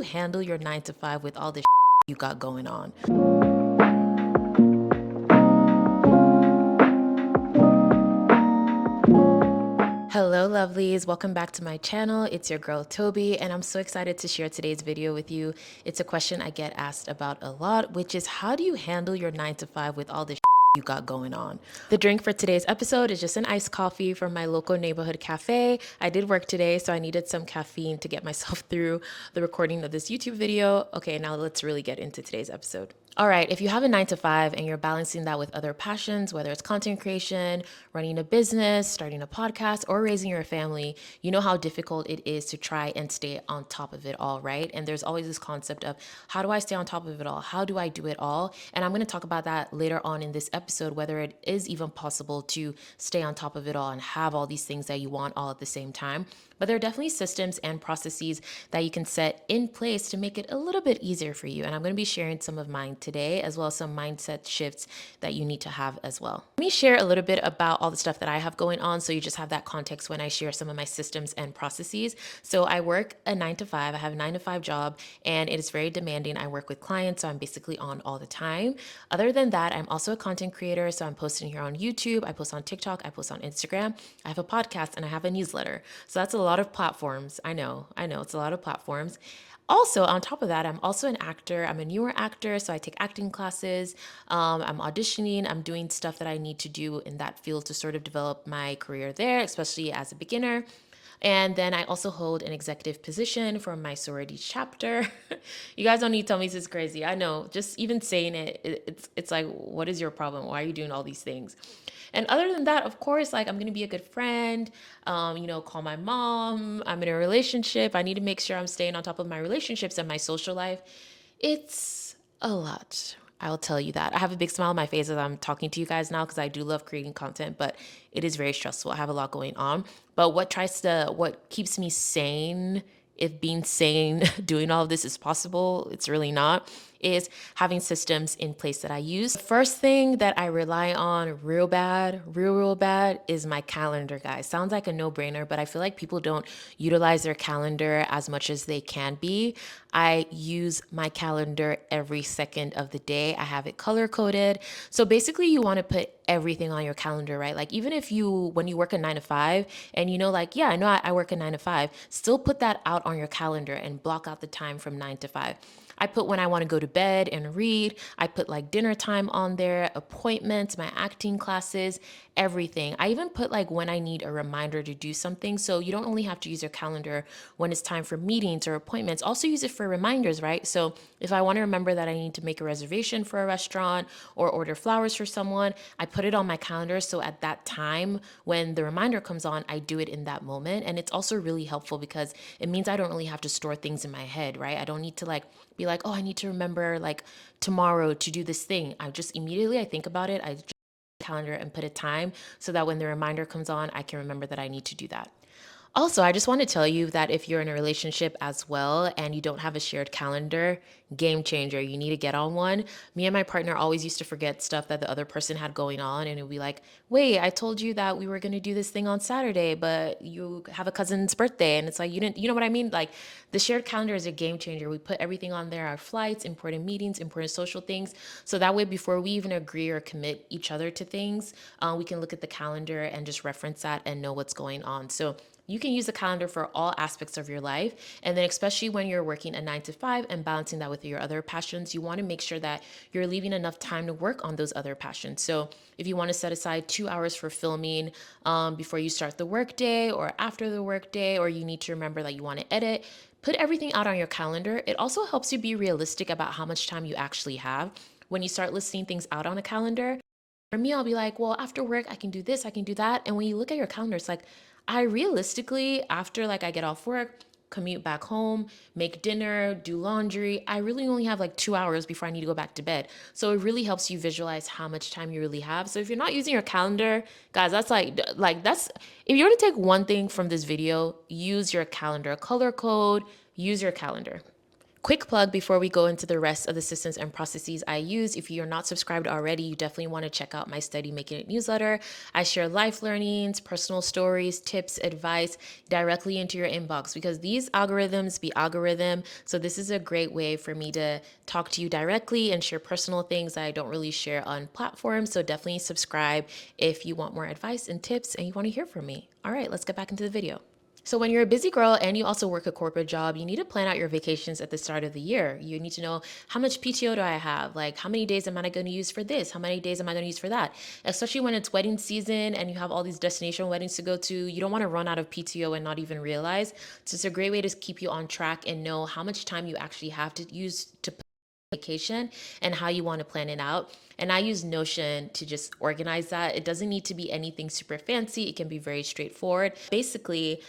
handle your 9 to 5 with all the you got going on? Hello lovelies, welcome back to my channel. It's your girl Toby and I'm so excited to share today's video with you. It's a question I get asked about a lot, which is how do you handle your 9 to 5 with all the you got going on? The drink for today's episode is just an iced coffee from my local neighborhood cafe. I did work today, so I needed some caffeine to get myself through the recording of this YouTube video. Okay, now let's really get into today's episode. All right, if you have a 9 to 5 and you're balancing that with other passions, whether it's content creation, running a business, starting a podcast, or raising your family, you know how difficult it is to try and stay on top of it all, right? And there's always this concept of how do I stay on top of it all? How do I do it all? And I'm going to talk about that later on in this episode, whether it is even possible to stay on top of it all and have all these things that you want all at the same time. But there are definitely systems and processes that you can set in place to make it a little bit easier for you. And I'm going to be sharing some of mine today, as well as some mindset shifts that you need to have as well. Let me share a little bit about all the stuff that I have going on so you just have that context when I share some of my systems and processes. So I work a 9 to 5. I have a 9 to 5 job and it is very demanding. I work with clients, so I'm basically on all the time. Other than that, I'm also a content creator. So I'm posting here on YouTube, I post on TikTok, I post on Instagram, I have a podcast, and I have a newsletter. So that's a lot of platforms. I know, it's a lot of platforms. Also, on top of that, I'm also an actor. I'm a newer actor, so I take acting classes. I'm auditioning. I'm doing stuff that I need to do in that field to sort of develop my career there, especially as a beginner. And then I also hold an executive position for my sorority chapter. You guys don't need to tell me this is crazy. I know, just even saying it's like, what is your problem? Why are you doing all these things? And other than that, of course, like I'm gonna be a good friend, call my mom. I'm in a relationship. I need to make sure I'm staying on top of my relationships and my social life. It's a lot. I'll tell you that. I have a big smile on my face as I'm talking to you guys now because I do love creating content, but it is very stressful. I have a lot going on. But what keeps me sane, if being sane, doing all of this is possible, it's really not, is having systems in place that I use. The first thing that I rely on real bad, real bad is my calendar, guys. Sounds like a no-brainer, but I feel like people don't utilize their calendar as much as they can be. I use my calendar every second of the day. I have it color coded. So basically you want to put everything on your calendar, right? Like even if when you work a 9 to 5 and yeah, I know I work a 9 to 5, still put that out on your calendar and block out the time from 9 to 5. I put when I want to go to bed and read. I put like dinner time on there, appointments, my acting classes, everything. I even put like when I need a reminder to do something. So you don't only have to use your calendar when it's time for meetings or appointments. Also use it for reminders, right? So if I want to remember that I need to make a reservation for a restaurant or order flowers for someone, I put it on my calendar. So at that time, when the reminder comes on, I do it in that moment. And it's also really helpful because it means I don't really have to store things in my head, right? I don't need to be like, oh, I need to remember like tomorrow to do this thing. I just immediately I think about it. I just calendar and put a time so that when the reminder comes on, I can remember that I need to do that. Also, I just want to tell you that if you're in a relationship as well and you don't have a shared calendar, game changer, you need to get on one. Me and my partner always used to forget stuff that the other person had going on, and it would be like, wait, I told you that we were going to do this thing on Saturday, but you have a cousin's birthday. And it's like, you know what I mean? Like the shared calendar is a game changer. We put everything on there, our flights, important meetings, important social things. So that way, before we even agree or commit each other to things, we can look at the calendar and just reference that and know what's going on. So you can use the calendar for all aspects of your life. And then especially when you're working a 9 to 5 and balancing that with your other passions, you want to make sure that you're leaving enough time to work on those other passions. So if you want to set aside 2 hours for filming before you start the workday or after the workday, or you need to remember that you want to edit, put everything out on your calendar. It also helps you be realistic about how much time you actually have. When you start listing things out on a calendar, for me, I'll be like, well, after work, I can do this, I can do that. And when you look at your calendar, it's like, I realistically, after I get off work, commute back home, make dinner, do laundry, I really only have 2 hours before I need to go back to bed. So it really helps you visualize how much time you really have. So if you're not using your calendar, guys, that's that's, if you were to take one thing from this video, use your calendar, color code, use your calendar. Quick plug before we go into the rest of the systems and processes I use. If you're not subscribed already, you definitely want to check out my Study Making It newsletter. I share life learnings, personal stories, tips, advice directly into your inbox because these algorithms be algorithm. So this is a great way for me to talk to you directly and share personal things that I don't really share on platforms. So definitely subscribe if you want more advice and tips and you want to hear from me. All right, let's get back into the video. So when you're a busy girl and you also work a corporate job, you need to plan out your vacations at the start of the year. You need to know how much PTO do I have? Like how many days am I going to use for this? How many days am I going to use for that? Especially when it's wedding season and you have all these destination weddings to go to, you don't want to run out of PTO and not even realize. So it's a great way to keep you on track and know how much time you actually have to use to vacation and how you want to plan it out. And I use Notion to just organize that. It doesn't need to be anything super fancy. It can be very straightforward. Basically,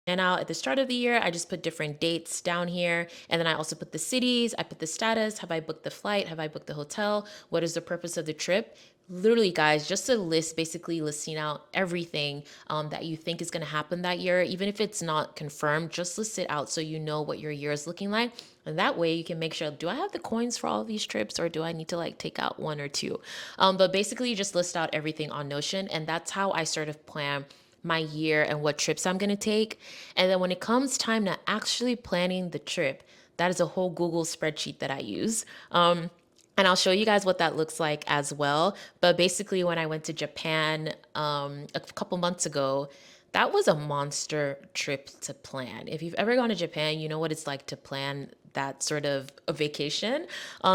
and out at the start of the year, I just put different dates down here. And then I also put the cities, I put the status. Have I booked the flight? Have I booked the hotel? What is the purpose of the trip? Literally, guys, just a list, basically listing out everything that you think is going to happen that year. Even if it's not confirmed, just list it out so you know what your year is looking like. And that way you can make sure, do I have the coins for all of these trips or do I need to like take out one or two? But basically, you just list out everything on Notion. And that's how I sort of plan my year and what trips I'm going to take. And then when it comes time to actually planning the trip, that is a whole Google spreadsheet that I use. And I'll show you guys what that looks like as well. But basically, when I went to Japan a couple months ago, that was a monster trip to plan. If you've ever gone to Japan, you know what it's like to plan that sort of a vacation.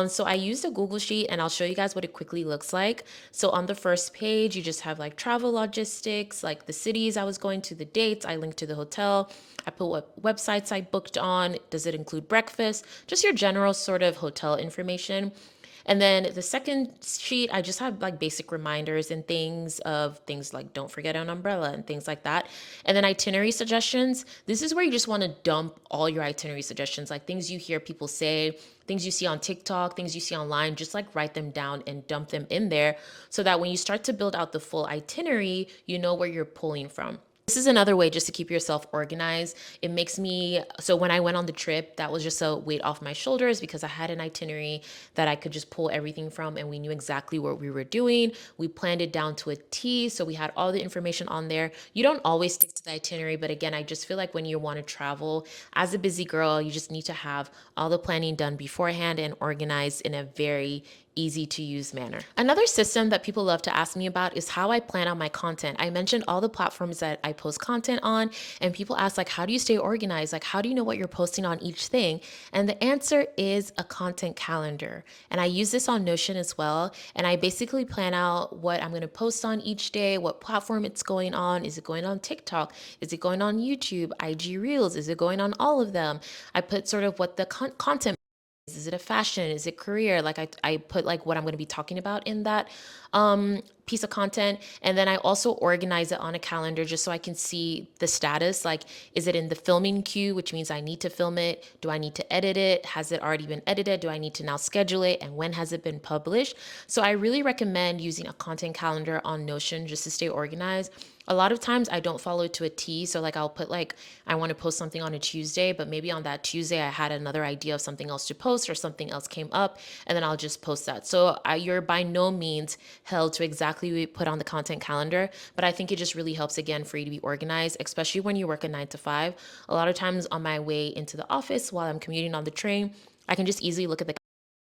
So I used a Google Sheet and I'll show you guys what it quickly looks like. So on the first page, you just have like travel logistics, like the cities I was going to, the dates, I linked to the hotel. I put what websites I booked on. Does it include breakfast? Just your general sort of hotel information. And then the second sheet, I just have like basic reminders and things of things like don't forget an umbrella and things like that. And then itinerary suggestions. This is where you just want to dump all your itinerary suggestions, like things you hear people say, things you see on TikTok, things you see online, just like write them down and dump them in there so that when you start to build out the full itinerary, you know where you're pulling from. This is another way just to keep yourself organized. It makes me, so when I went on the trip, that was just a weight off my shoulders because I had an itinerary that I could just pull everything from and we knew exactly what we were doing. We planned it down to a T, so we had all the information on there. You don't always stick to the itinerary, but again, I just feel like when you want to travel as a busy girl, you just need to have all the planning done beforehand and organized in a very easy to use manner. Another system that people love to ask me about is how I plan out my content. I mentioned all the platforms that I post content on, and people ask like, how do you stay organized? Like, how do you know what you're posting on each thing? And the answer is a content calendar. And I use this on Notion as well. And I basically plan out what I'm going to post on each day, what platform it's going on. Is it going on TikTok? Is it going on YouTube, IG Reels? Is it going on all of them? I put sort of what the content is. It a fashion? Is it career? Like I put like what I'm going to be talking about in that piece of content. And then I also organize it on a calendar just so I can see the status. Like, is it in the filming queue, which means I need to film it? Do I need to edit it? Has it already been edited? Do I need to now schedule it? And when has it been published? So I really recommend using a content calendar on Notion just to stay organized. A lot of times I don't follow it to a T. So like I'll put like, I want to post something on a Tuesday, but maybe on that Tuesday I had another idea of something else to post or something else came up and then I'll just post that. So you're by no means held to exactly what you put on the content calendar, but I think it just really helps again for you to be organized, especially when you work a 9 to 5. A lot of times on my way into the office while I'm commuting on the train, I can just easily look at the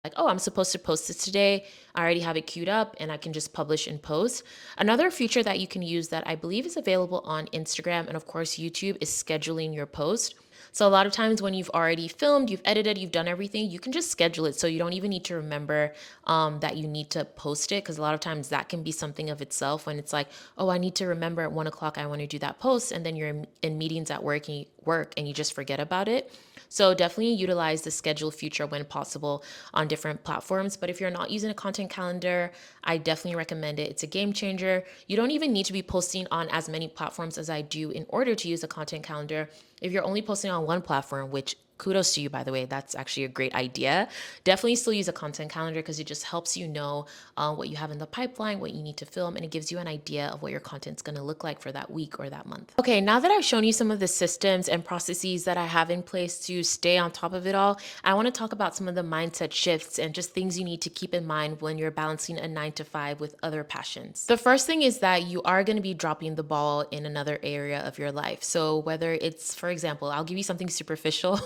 like, oh, I'm supposed to post this today. I already have it queued up and I can just publish and post. Another feature that you can use that I believe is available on Instagram and of course YouTube is scheduling your post. So a lot of times when you've already filmed, you've edited, you've done everything, you can just schedule it. So you don't even need to remember that you need to post it. Because a lot of times that can be something of itself when it's like, oh, I need to remember at 1 o'clock, I want to do that post. And then you're in meetings at work and you just forget about it. So definitely utilize the schedule feature when possible on different platforms. But if you're not using a content calendar, I definitely recommend it. It's a game changer. You don't even need to be posting on as many platforms as I do in order to use a content calendar. If you're only posting on one platform, which Kudos to you, by the way. That's actually a great idea. Definitely still use a content calendar because it just helps you know what you have in the pipeline, what you need to film, and it gives you an idea of what your content's going to look like for that week or that month. Okay, now that I've shown you some of the systems and processes that I have in place to stay on top of it all, I want to talk about some of the mindset shifts and just things you need to keep in mind when you're balancing a 9 to 5 with other passions. The first thing is that you are going to be dropping the ball in another area of your life. So whether it's, for example, I'll give you something superficial.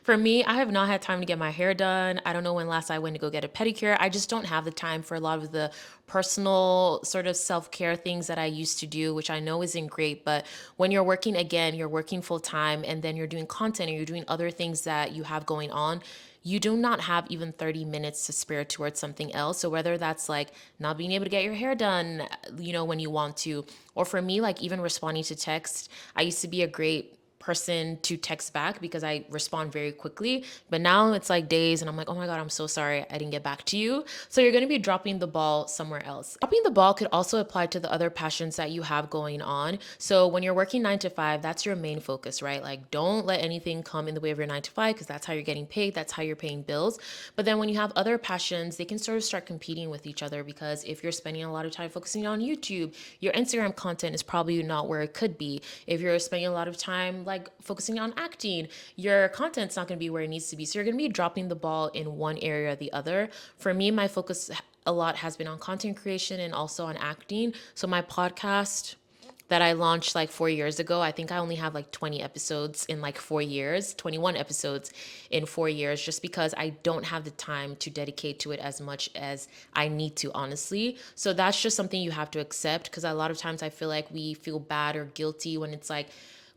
For me, I have not had time to get my hair done. I don't know when last I went to go get a pedicure. I just don't have the time for a lot of the personal sort of self-care things that I used to do, which I know isn't great. But when you're working again, you're working full time and then you're doing content and you're doing other things that you have going on, you do not have even 30 minutes to spare towards something else. So whether that's like not being able to get your hair done, when you want to, or for me, like even responding to text, I used to be a great person to text back because I respond very quickly. But now it's like days and I'm like, oh my God, I'm so sorry I didn't get back to you. So you're going to be dropping the ball somewhere else. Dropping the ball could also apply to the other passions that you have going on. So when you're working 9 to 5, that's your main focus, right? Like don't let anything come in the way of your 9 to 5 because that's how you're getting paid. That's how you're paying bills. But then when you have other passions, they can sort of start competing with each other because if you're spending a lot of time focusing on YouTube, your Instagram content is probably not where it could be. If you're spending a lot of time like focusing on acting, your content's not going to be where it needs to be. So you're going to be dropping the ball in one area or the other. For me, my focus a lot has been on content creation and also on acting. So my podcast that I launched like 4 years ago, I think I only have like 20 episodes in like 4 years, 21 episodes in 4 years, just because I don't have the time to dedicate to it as much as I need to, honestly. So that's just something you have to accept because a lot of times I feel like we feel bad or guilty when it's like,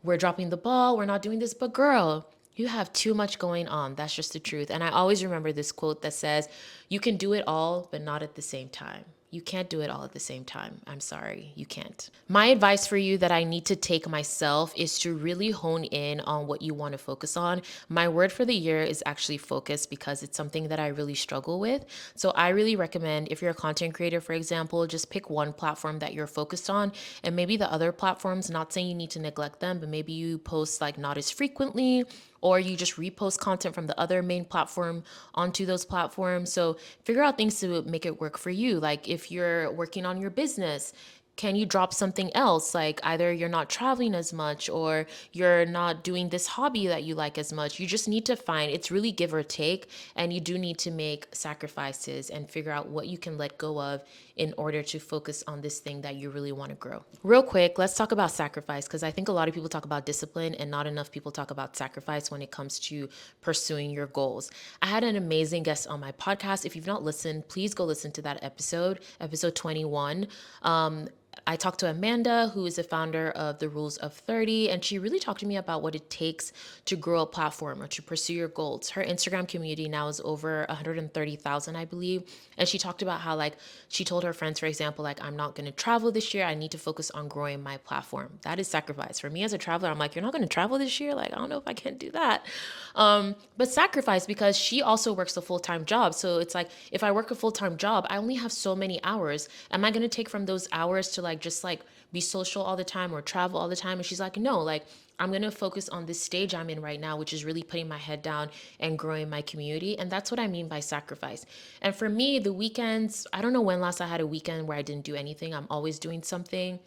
we're dropping the ball, we're not doing this, but girl, you have too much going on. That's just the truth. And I always remember this quote that says, you can do it all, but not at the same time. You can't do it all at the same time. I'm sorry, you can't. My advice for you that I need to take myself is to really hone in on what you want to focus on. My word for the year is actually focus because it's something that I really struggle with. So I really recommend if you're a content creator, for example, just pick one platform that you're focused on and maybe the other platforms, not saying you need to neglect them, but maybe you post like not as frequently or you just repost content from the other main platform onto those platforms. So figure out things to make it work for you. Like if you're working on your business, can you drop something else? Like either you're not traveling as much or you're not doing this hobby that you like as much. You just need to find, it's really give or take. And you do need to make sacrifices and figure out what you can let go of in order to focus on this thing that you really want to grow. Real quick, let's talk about sacrifice because I think a lot of people talk about discipline and not enough people talk about sacrifice when it comes to pursuing your goals. I had an amazing guest on my podcast. If you've not listened, please go listen to that episode 21. I talked to Amanda, who is the founder of the Rules of 30, and she really talked to me about what it takes to grow a platform or to pursue your goals. Her Instagram community now is over 130,000, I believe. And she talked about how, like, she told her friends, for example, like, I'm not going to travel this year. I need to focus on growing my platform. That is sacrifice. For me as a traveler, I'm like, you're not going to travel this year? Like, I don't know if I can do that. But sacrifice because she also works a full-time job. So it's like, if I work a full-time job, I only have so many hours. Am I going to take from those hours to like just like be social all the time or travel all the time? And she's like, no, like I'm going to focus on this stage I'm in right now, which is really putting my head down and growing my community. And that's what I mean by sacrifice. And for me, the weekends, I don't know when last I had a weekend where I didn't do anything. I'm always doing something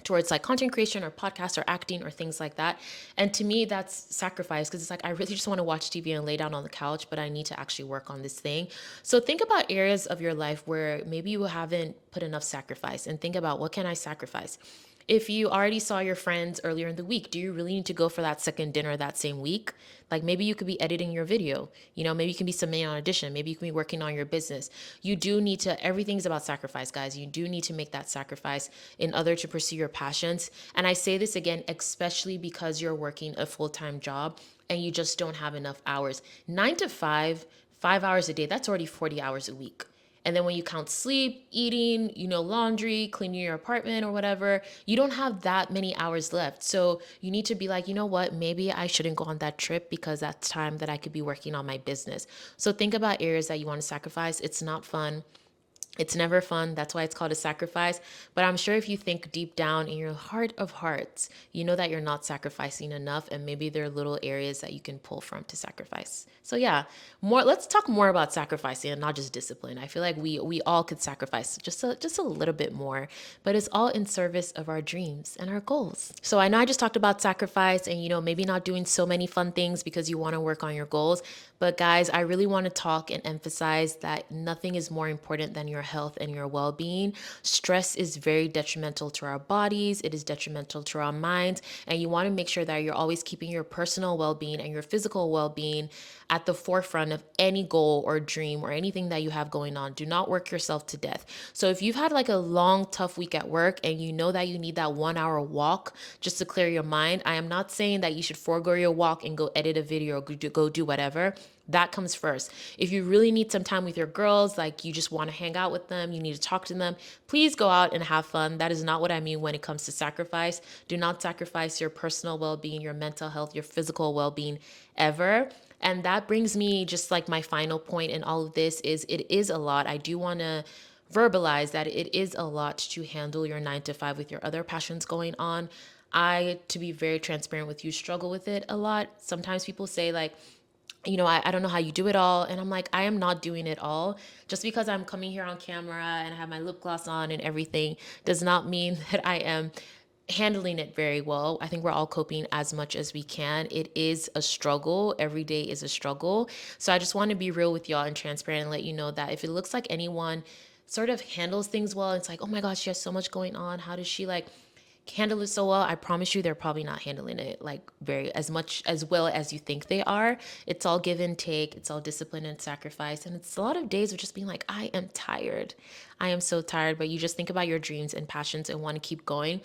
towards like content creation or podcast or acting or things like that. And to me, that's sacrifice because it's like, I really just want to watch TV and lay down on the couch, but I need to actually work on this thing. So think about areas of your life where maybe you haven't put enough sacrifice and think about what can I sacrifice? If you already saw your friends earlier in the week, do you really need to go for that second dinner that same week? Like maybe you could be editing your video, maybe you can be submitting on audition, maybe you can be working on your business. You do need to, everything's about sacrifice, guys. You do need to make that sacrifice in order to pursue your passions. And I say this again, especially because you're working a full-time job and you just don't have enough hours. 9 to 5, 5 hours a day, that's already 40 hours a week. And then when you count sleep, eating, laundry, cleaning your apartment or whatever, you don't have that many hours left. So you need to be like, you know what, maybe I shouldn't go on that trip because that's time that I could be working on my business. So think about areas that you want to sacrifice. It's not fun. It's never fun. That's why it's called a sacrifice. But I'm sure if you think deep down in your heart of hearts, you know that you're not sacrificing enough, and maybe there are little areas that you can pull from to sacrifice. So yeah, let's talk more about sacrificing and not just discipline. I feel like we all could sacrifice just a little bit more, but it's all in service of our dreams and our goals. So I know I just talked about sacrifice and maybe not doing so many fun things because you want to work on your goals, but guys, I really want to talk and emphasize that nothing is more important than your health and your well-being. Stress is very detrimental to our bodies, it is detrimental to our minds, and you want to make sure that you're always keeping your personal well-being and your physical well-being at the forefront of any goal or dream or anything that you have going on. Do not work yourself to death. So if you've had like a long, tough week at work and you know that you need that 1 hour walk just to clear your mind, I am not saying that you should forego your walk and go edit a video or go do whatever. That comes first. If you really need some time with your girls, like you just want to hang out with them, you need to talk to them, please go out and have fun. That is not what I mean when it comes to sacrifice. Do not sacrifice your personal well-being, your mental health, your physical well-being ever. And that brings me just like my final point in all of this is it is a lot. I do want to verbalize that it is a lot to handle your 9 to 5 with your other passions going on. I, to be very transparent with you, struggle with it a lot. Sometimes people say like, I don't know how you do it all. And I'm like, I am not doing it all. Just because I'm coming here on camera and I have my lip gloss on and everything does not mean that I am handling it very well. I think we're all coping as much as we can. It is a struggle. Every day is a struggle. So I just want to be real with y'all and transparent and let you know that if it looks like anyone sort of handles things well, it's like, oh my gosh, she has so much going on. How does she like handle it so well? I promise you they're probably not handling it like very as much as well as you think they are. It's all give and take, it's all discipline and sacrifice, and it's a lot of days of just being like, I am tired, I am so tired, but you just think about your dreams and passions and want to keep going.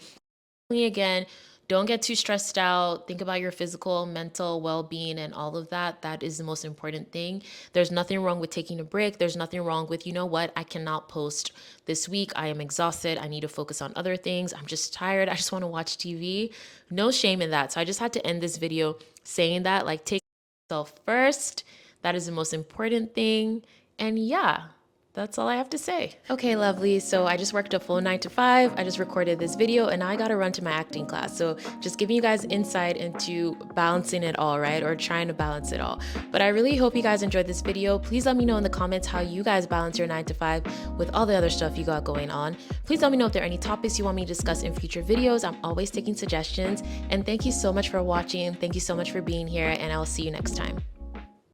Again, don't get too stressed out. Think about your physical, mental well-being and all of that. That is the most important thing. There's nothing wrong with taking a break. There's nothing wrong with, you know what, I cannot post this week. I am exhausted. I need to focus on other things. I'm just tired. I just want to watch TV. No shame in that. So I just had to end this video saying that, like, take yourself first. That is the most important thing. And yeah, that's all I have to say. Okay, lovely. So I just worked a full 9 to 5. I just recorded this video and now I got to run to my acting class. So just giving you guys insight into balancing it all, right? Or trying to balance it all. But I really hope you guys enjoyed this video. Please let me know in the comments how you guys balance your 9 to 5 with all the other stuff you got going on. Please let me know if there are any topics you want me to discuss in future videos. I'm always taking suggestions. And thank you so much for watching. Thank you so much for being here, and I'll see you next time.